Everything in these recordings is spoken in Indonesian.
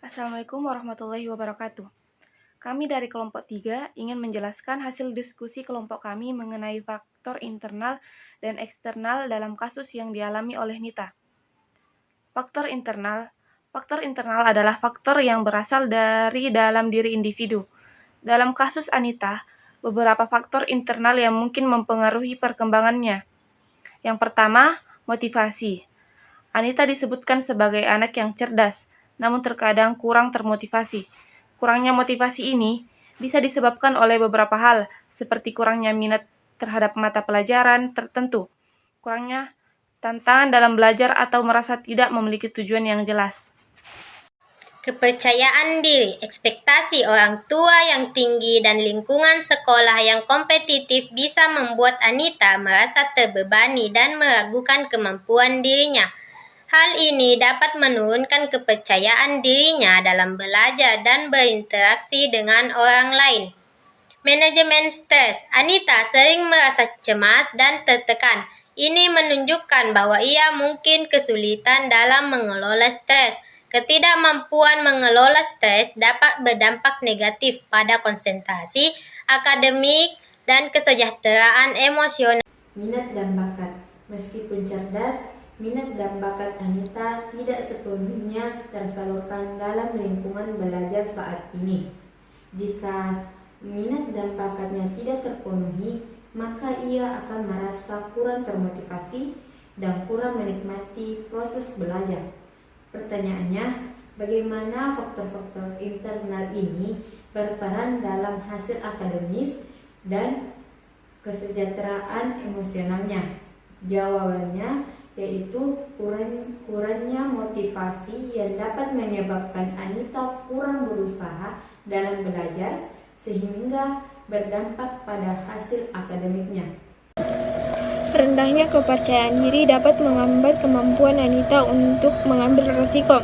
Assalamualaikum warahmatullahi wabarakatuh. Kami dari kelompok 3 ingin menjelaskan hasil diskusi kelompok kami mengenai faktor internal dan eksternal dalam kasus yang dialami oleh Nita. Faktor internal adalah faktor yang berasal dari dalam diri individu. Dalam kasus Anita, beberapa faktor internal yang mungkin mempengaruhi perkembangannya. Yang pertama, motivasi. Anita disebutkan sebagai anak yang cerdas, namun terkadang kurang termotivasi. Kurangnya motivasi ini bisa disebabkan oleh beberapa hal, seperti kurangnya minat terhadap mata pelajaran tertentu, kurangnya tantangan dalam belajar atau merasa tidak memiliki tujuan yang jelas. Kepercayaan diri, ekspektasi orang tua yang tinggi, dan lingkungan sekolah yang kompetitif bisa membuat Anita merasa terbebani dan meragukan kemampuan dirinya. Hal ini dapat menurunkan kepercayaan dirinya dalam belajar dan berinteraksi dengan orang lain. Manajemen stres. Anita sering merasa cemas dan tertekan. Ini menunjukkan bahwa ia mungkin kesulitan dalam mengelola stres. Ketidakmampuan mengelola stres dapat berdampak negatif pada konsentrasi, akademik, dan kesejahteraan emosional. Minat dan bakat. Meskipun cerdas, minat dan bakat Anita tidak sepenuhnya tersalurkan dalam lingkungan belajar saat ini. Jika minat dan bakatnya tidak terpenuhi, maka ia akan merasa kurang termotivasi dan kurang menikmati proses belajar. Pertanyaannya, bagaimana faktor-faktor internal ini berperan dalam hasil akademis dan kesejahteraan emosionalnya? Jawabannya yaitu kurangnya motivasi yang dapat menyebabkan Anita kurang berusaha dalam belajar sehingga berdampak pada hasil akademiknya. Rendahnya kepercayaan diri dapat menghambat kemampuan Anita untuk mengambil risiko,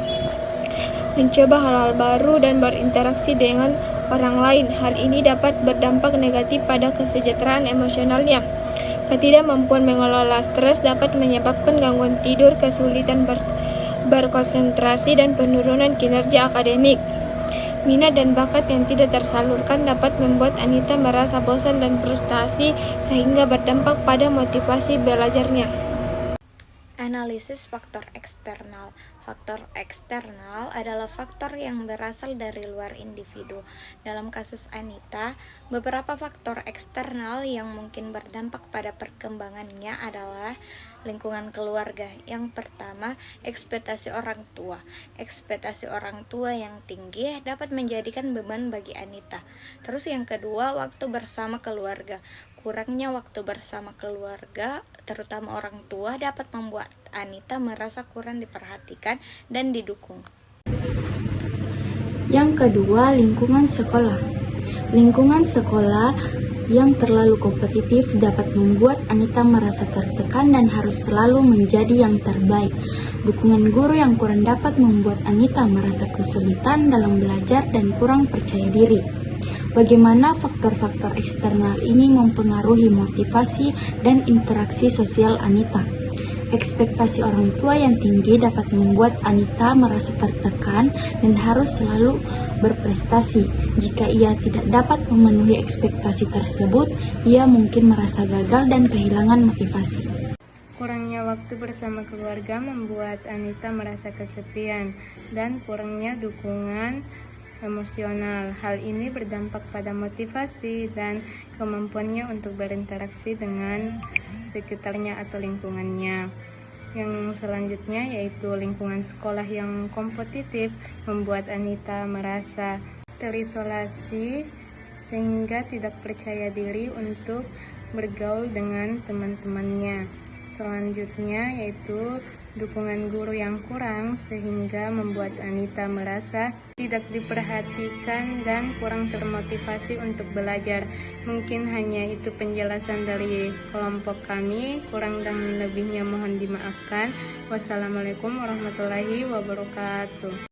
mencoba hal-hal baru, dan berinteraksi dengan orang lain. Hal ini dapat berdampak negatif pada kesejahteraan emosionalnya. Ketidakmampuan mengelola stres dapat menyebabkan gangguan tidur, kesulitan berkonsentrasi, dan penurunan kinerja akademik. Minat dan bakat yang tidak tersalurkan dapat membuat Anita merasa bosan dan frustasi sehingga berdampak pada motivasi belajarnya. Analisis faktor eksternal. Faktor eksternal adalah faktor yang berasal dari luar individu. Dalam kasus Anita, beberapa faktor eksternal yang mungkin berdampak pada perkembangannya adalah lingkungan keluarga. Yang pertama, ekspektasi orang tua. Ekspektasi orang tua yang tinggi dapat menjadikan beban bagi Anita. Terus yang kedua, waktu bersama keluarga. Kurangnya waktu bersama keluarga, terutama orang tua, dapat membuat Anita merasa kurang diperhatikan dan didukung. Yang kedua, lingkungan sekolah. Lingkungan sekolah yang terlalu kompetitif dapat membuat Anita merasa tertekan dan harus selalu menjadi yang terbaik. Dukungan guru yang kurang dapat membuat Anita merasa kesulitan dalam belajar dan kurang percaya diri. Bagaimana faktor-faktor eksternal ini mempengaruhi motivasi dan interaksi sosial Anita? Ekspektasi orang tua yang tinggi dapat membuat Anita merasa tertekan dan harus selalu berprestasi. Jika ia tidak dapat memenuhi ekspektasi tersebut, ia mungkin merasa gagal dan kehilangan motivasi. Kurangnya waktu bersama keluarga membuat Anita merasa kesepian dan kurangnya dukungan emosional. Hal ini berdampak pada motivasi dan kemampuannya untuk berinteraksi dengan sekitarnya atau lingkungannya. Yang selanjutnya yaitu lingkungan sekolah yang kompetitif membuat Anita merasa terisolasi sehingga tidak percaya diri untuk bergaul dengan teman-temannya. Selanjutnya yaitu dukungan guru yang kurang sehingga membuat Anita merasa tidak diperhatikan dan kurang termotivasi untuk belajar. Mungkin hanya itu penjelasan dari kelompok kami, kurang dan lebihnya mohon dimaafkan. Wassalamualaikum warahmatullahi wabarakatuh.